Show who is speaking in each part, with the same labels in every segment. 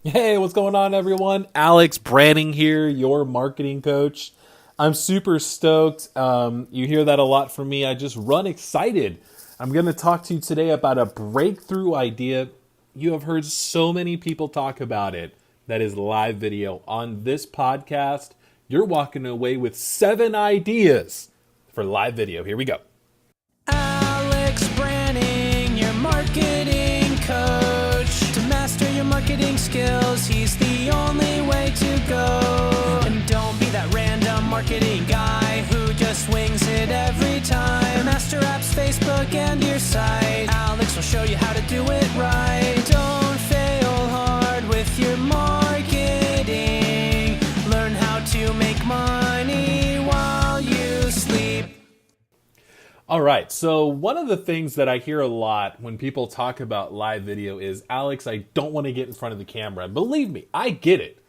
Speaker 1: Hey, what's going on, everyone? Alex Branning here, your marketing coach. I'm super stoked. You hear that a lot from me. I just run excited. I'm going to talk to you today about a breakthrough idea. You have heard so many people talk about it. That is live video. On this podcast, you're walking away with 7 ideas for live video. Here we go.
Speaker 2: Alex Branning, your marketing coach. To master your marketing skills, he's the only way to go. And don't be that random marketing guy who just wings it every time. Master apps, Facebook, and your site. Alex will show you how to do it right. Don't fail hard with your marketing. Learn how to make money while you sleep.
Speaker 1: All right, so one of the things that I hear a lot when people talk about live video is, Alex, I don't want to get in front of the camera. Believe me, I get it.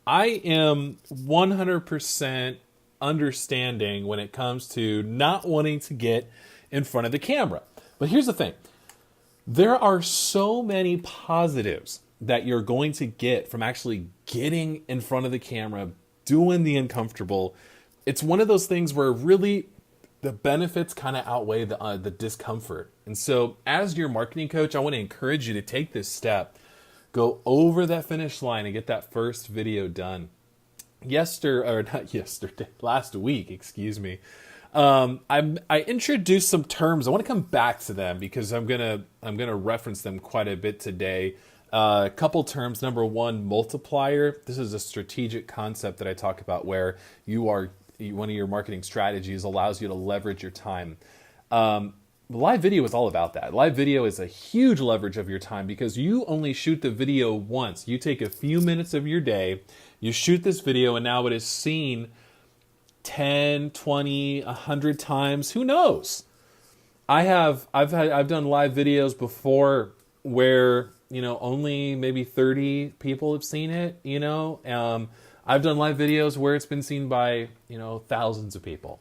Speaker 1: I am 100% understanding when it comes to not wanting to get in front of the camera. But here's the thing. There are so many positives that you're going to get from actually getting in front of the camera, doing the uncomfortable. It's one of those things where really the benefits kind of outweigh the discomfort. And so as your marketing coach, I want to encourage you to take this step, go over that finish line and get that first video done. Last week, excuse me. I introduced some terms. I want to come back to them because I'm gonna reference them quite a bit today. A couple terms. Number one, multiplier. This is a strategic concept that I talk about where one of your marketing strategies allows you to leverage your time. Live video is all about that. Live video is a huge leverage of your time because you only shoot the video once. You take a few minutes of your day, you shoot this video, and now it is seen 10, 20, 100 times. Who knows? I've done live videos before where, only maybe 30 people have seen it, I've done live videos where it's been seen by, thousands of people.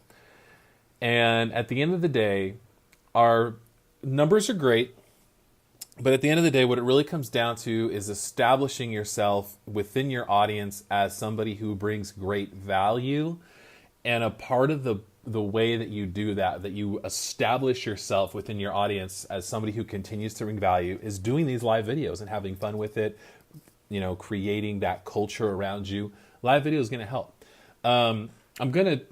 Speaker 1: And at the end of the day, our numbers are great. But at the end of the day, what it really comes down to is establishing yourself within your audience as somebody who brings great value. And a part of the way that you do that you establish yourself within your audience as somebody who continues to bring value is doing these live videos and having fun with it, creating that culture around you. Live video is going to help. I'm going to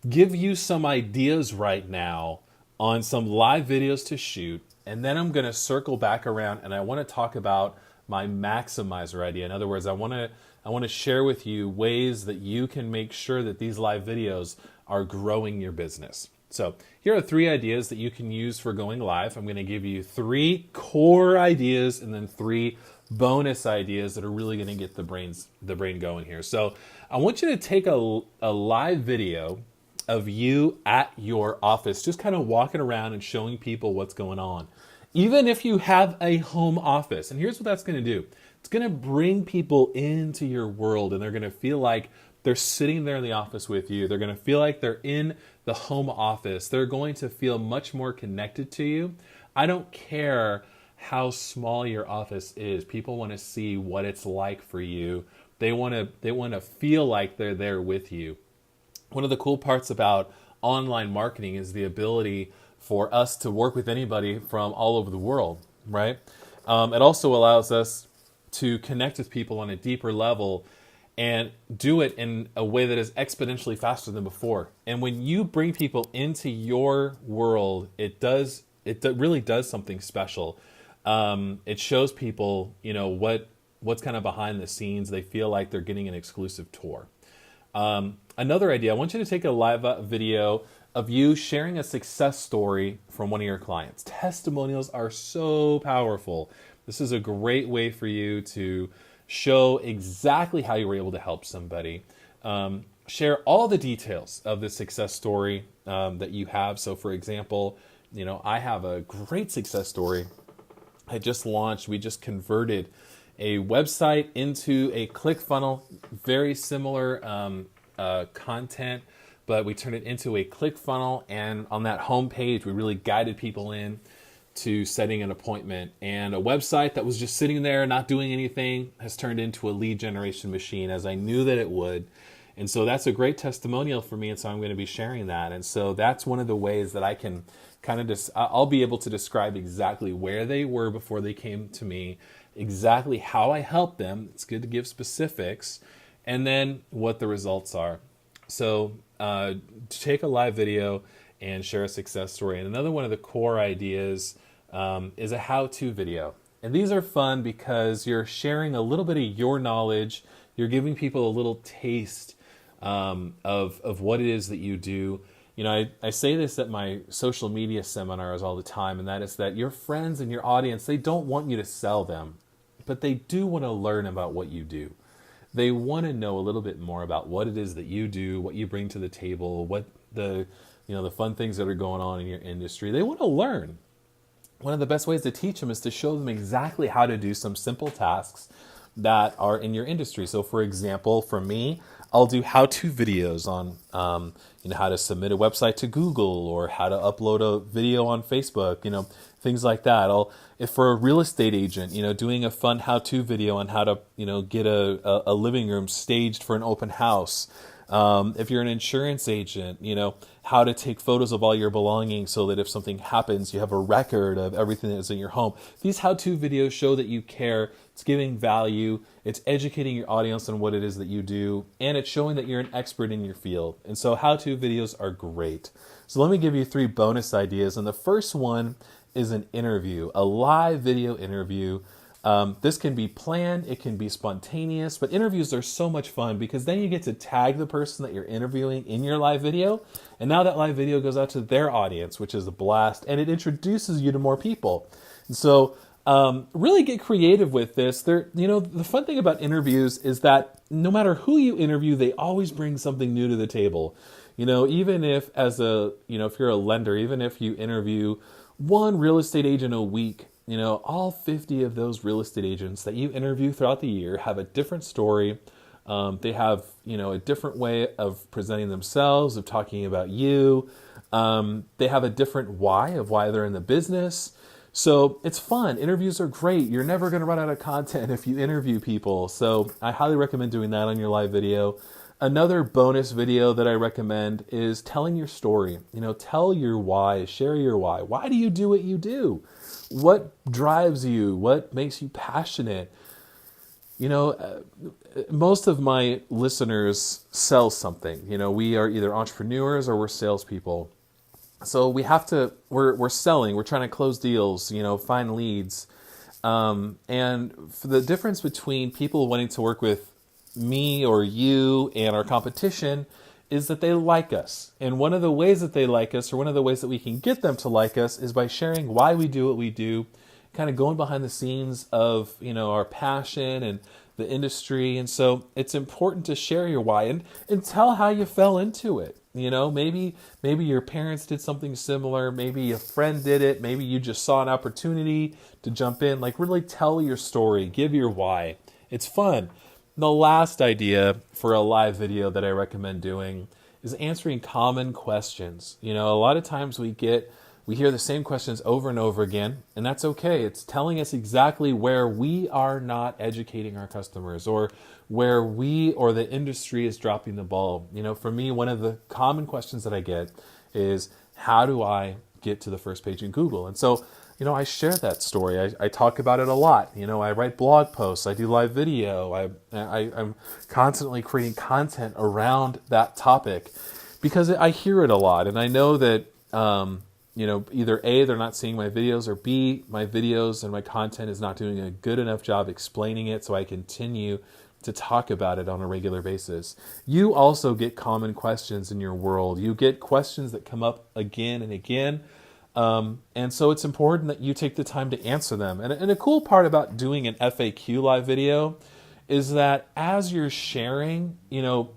Speaker 1: give you some ideas right now on some live videos to shoot, and then I'm going to circle back around and I want to talk about my maximizer idea. In other words, I want to share with you ways that you can make sure that these live videos are growing your business. So here are 3 ideas that you can use for going live. I'm going to give you 3 core ideas and then 3 bonus ideas that are really going to get the brain going here. So I want you to take a live video of you at your office, just kind of walking around and showing people what's going on. Even if you have a home office. And here's what that's going to do. It's going to bring people into your world, and they're going to feel like they're sitting there in the office with you. They're going to feel like they're in the home office. They're going to feel much more connected to you. I don't care how small your office is. People want to see what it's like for you. They want to feel like they're there with you. One of the cool parts about online marketing is the ability for us to work with anybody from all over the world, right? It also allows us to connect with people on a deeper level and do it in a way that is exponentially faster than before. And when you bring people into your world, it really does something special. It shows people, what's kind of behind the scenes. They feel like they're getting an exclusive tour. Another idea, I want you to take a live video of you sharing a success story from one of your clients. Testimonials are so powerful. This is a great way for you to show exactly how you were able to help somebody. Share all the details of the success story that you have. So for example, I have a great success story. I just launched, we just converted a website into a ClickFunnels, very similar content, but we turned it into a ClickFunnels, and on that homepage, we really guided people in to setting an appointment, and a website that was just sitting there not doing anything has turned into a lead generation machine, as I knew that it would. And so that's a great testimonial for me, and so I'm going to be sharing that. And so that's one of the ways that I can kind of I'll be able to describe exactly where they were before they came to me, exactly how I helped them. It's good to give specifics, and then what the results are. So take a live video and share a success story. And another one of the core ideas is a how-to video. And these are fun because you're sharing a little bit of your knowledge. You're giving people a little taste of what it is that you do. You know, I say this at my social media seminars all the time, and that is that your friends and your audience, they don't want you to sell them, but they do want to learn about what you do. They want to know a little bit more about what it is that you do, what you bring to the table, what the fun things that are going on in your industry. They want to learn. One of the best ways to teach them is to show them exactly how to do some simple tasks that are in your industry. So for example, for me, I'll do how-to videos on how to submit a website to Google, or how to upload a video on Facebook, things like that. If for a real estate agent, doing a fun how-to video on how to, get a living room staged for an open house. If you're an insurance agent, how to take photos of all your belongings so that if something happens, you have a record of everything that's in your home. These how-to videos show that you care. It's giving value. It's educating your audience on what it is that you do. And it's showing that you're an expert in your field. And so how-to videos are great. So let me give you 3 bonus ideas. And the first one is an interview, a live video interview. This can be planned, it can be spontaneous, but interviews are so much fun because then you get to tag the person that you're interviewing in your live video, and now that live video goes out to their audience, which is a blast, and it introduces you to more people. And so really get creative with this. The fun thing about interviews is that no matter who you interview, they always bring something new to the table. Even if if you're a lender, even if you interview one real estate agent a week, all 50 of those real estate agents that you interview throughout the year have a different story. They have, a different way of presenting themselves, of talking about you. They have a different why of why they're in the business. So it's fun. Interviews are great. You're never going to run out of content if you interview people. So I highly recommend doing that on your live video. Another bonus video that I recommend is telling your story. Tell your why, share your why. Why do you do what you do? What drives you? What makes you passionate? Most of my listeners sell something. We are either entrepreneurs or we're salespeople. So we're selling, we're trying to close deals, find leads. And for the difference between people wanting to work with me or you and our competition is that they like us. And one of the ways that they like us, or one of the ways that we can get them to like us, is by sharing why we do what we do, kind of going behind the scenes of, our passion and the industry. And so it's important to share your why and tell how you fell into it. Maybe your parents did something similar. Maybe a friend did it. Maybe you just saw an opportunity to jump in. Really tell your story. Give your why. It's fun. The last idea for a live video that I recommend doing is answering common questions. A lot of times we hear the same questions over and over again, and that's okay. It's telling us exactly where we are not educating our customers, or where we or the industry is dropping the ball. For me, one of the common questions that I get is, how do I get to the first page in Google? And so, I share that story. I talk about it a lot. I write blog posts. I do live video. I'm constantly creating content around that topic because I hear it a lot. And I know that, either A, they're not seeing my videos, or B, my videos and my content is not doing a good enough job explaining it, so I continue to talk about it on a regular basis. You also get common questions in your world. You get questions that come up again and again. And so it's important that you take the time to answer them. And a cool part about doing an FAQ live video is that as you're sharing,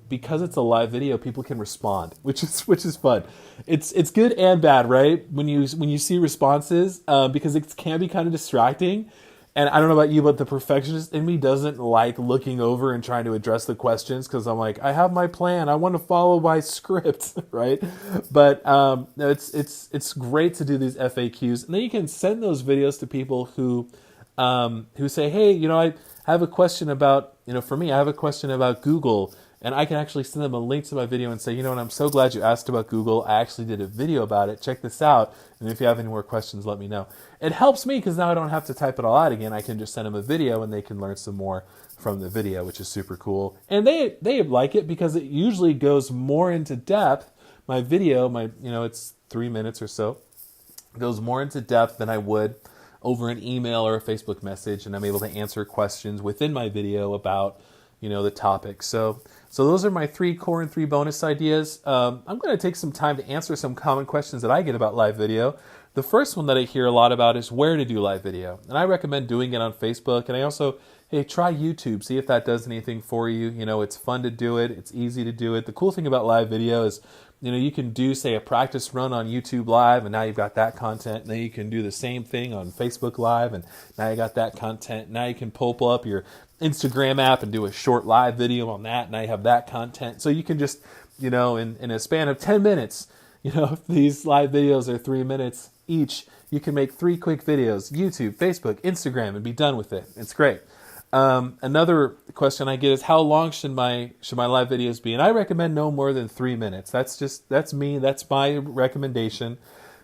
Speaker 1: because it's a live video, people can respond, which is fun. It's good and bad, right? When you see responses, because it can be kind of distracting. And I don't know about you, but the perfectionist in me doesn't like looking over and trying to address the questions because I'm like, I have my plan. I want to follow my script, right? But no, it's great to do these FAQs, and then you can send those videos to people who say, hey, I have a question about, for me, I have a question about Google. And I can actually send them a link to my video and say, and I'm so glad you asked about Google. I actually did a video about it. Check this out. And if you have any more questions, let me know. It helps me because now I don't have to type it all out again. I can just send them a video and they can learn some more from the video, which is super cool. And they like it because it usually goes more into depth. My video, it's 3 minutes or so, goes more into depth than I would over an email or a Facebook message. And I'm able to answer questions within my video about the topic. So those are my 3 core and 3 bonus ideas. I'm going to take some time to answer some common questions that I get about live video. The first one that I hear a lot about is where to do live video. And I recommend doing it on Facebook. And I also, try YouTube. See if that does anything for you. It's fun to do it. It's easy to do it. The cool thing about live video is, you can do, say, a practice run on YouTube Live, and now you've got that content. And then you can do the same thing on Facebook Live, and now you got that content. Now you can pull up your Instagram app and do a short live video on that. Now you have that content. So you can just, in a span of 10 minutes, if these live videos are 3 minutes each, you can make 3 quick videos, YouTube, Facebook, Instagram, and be done with it. It's great. Another question I get is how long should my live videos be? And I recommend no more than 3 minutes. That's me. That's my recommendation,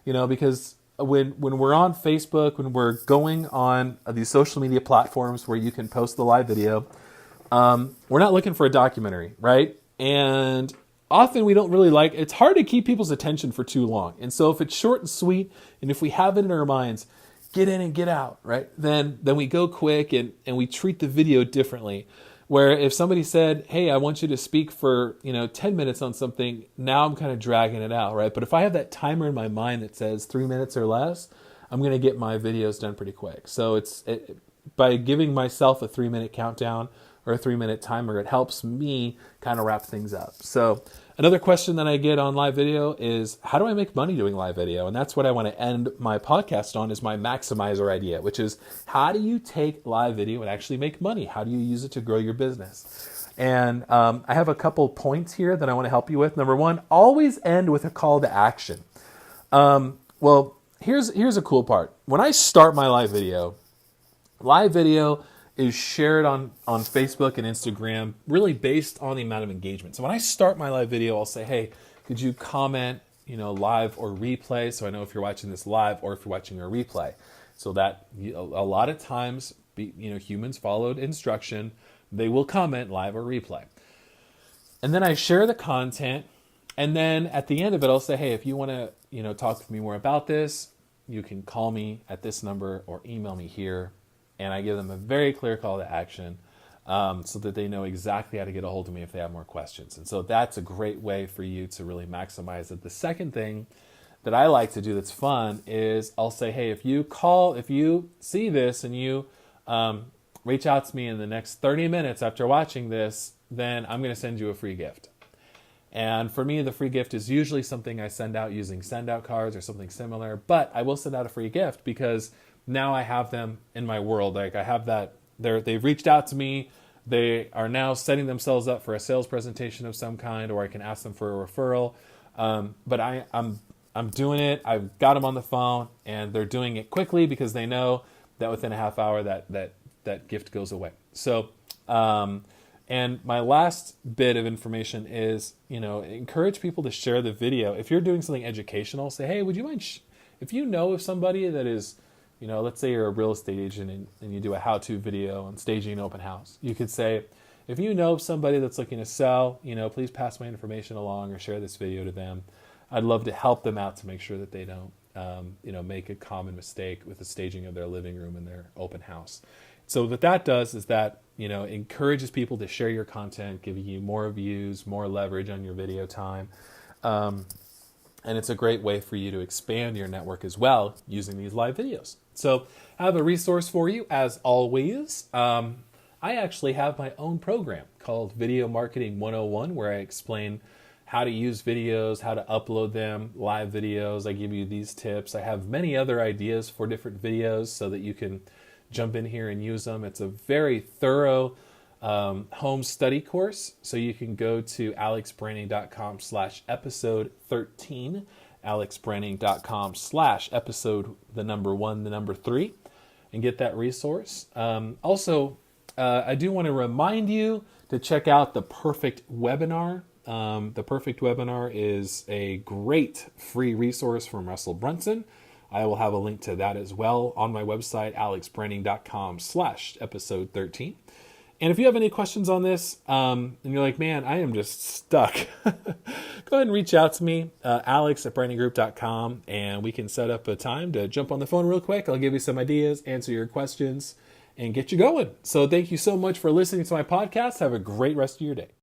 Speaker 1: because when we're on Facebook, when we're going on these social media platforms where you can post the live video, we're not looking for a documentary, right? And often we don't really it's hard to keep people's attention for too long. And so if it's short and sweet, and if we have it in our minds, get in and get out, right? Then we go quick and we treat the video differently. Where if somebody said, hey, I want you to speak for 10 minutes on something, now I'm kind of dragging it out, right? But if I have that timer in my mind that says 3 minutes or less, I'm going to get my videos done pretty quick. So by giving myself a 3-minute countdown or a 3-minute timer, it helps me kind of wrap things up. So another question that I get on live video is, how do I make money doing live video? And that's what I want to end my podcast on, is my maximizer idea, which is how do you take live video and actually make money? How do you use it to grow your business? And I have a couple points here that I want to help you with. Number 1, always end with a call to action. Well, here's a cool part. When I start my live video is shared on Facebook and Instagram, really based on the amount of engagement. So when I start my live video, I'll say, hey, could you comment, live or replay? So I know if you're watching this live or if you're watching a replay. So that a lot of times, humans followed instruction. They will comment live or replay. And then I share the content. And then at the end of it, I'll say, hey, if you want to, talk with me more about this, you can call me at this number or email me here. And I give them a very clear call to action so that they know exactly how to get a hold of me if they have more questions. And so that's a great way for you to really maximize it. The second thing that I like to do that's fun is I'll say, hey, if you see this and you reach out to me in the next 30 minutes after watching this, then I'm going to send you a free gift. And for me, the free gift is usually something I send out using send out cards or something similar, but I will send out a free gift because now I have them in my world. Like I have that, they've reached out to me. They are now setting themselves up for a sales presentation of some kind, or I can ask them for a referral. But I'm doing it. I've got them on the phone, and they're doing it quickly because they know that within a half hour that gift goes away. So, and my last bit of information is, encourage people to share the video. If you're doing something educational, say, hey, would you mind if you know of somebody that is, let's say you're a real estate agent and you do a how-to video on staging an open house. You could say, if you know of somebody that's looking to sell, please pass my information along or share this video to them. I'd love to help them out to make sure that they don't, make a common mistake with the staging of their living room in their open house. So what that does is that, encourages people to share your content, giving you more views, more leverage on your video time. And it's a great way for you to expand your network as well using these live videos. So I have a resource for you as always. I actually have my own program called Video Marketing 101 where I explain how to use videos, how to upload them, live videos. I give you these tips. I have many other ideas for different videos so that you can jump in here and use them. It's a very thorough home study course. So you can go to alexbranning.com/episode 13, alexbranning.com/episode 3, and get that resource. Also, I do want to remind you to check out the Perfect Webinar. The Perfect Webinar is a great free resource from Russell Brunson. I will have a link to that as well on my website, alexbranning.com/episode 13. And if you have any questions on this, and you're like, man, I am just stuck, go ahead and reach out to me, alex@branninggroup.com, and we can set up a time to jump on the phone real quick. I'll give you some ideas, answer your questions, and get you going. So thank you so much for listening to my podcast. Have a great rest of your day.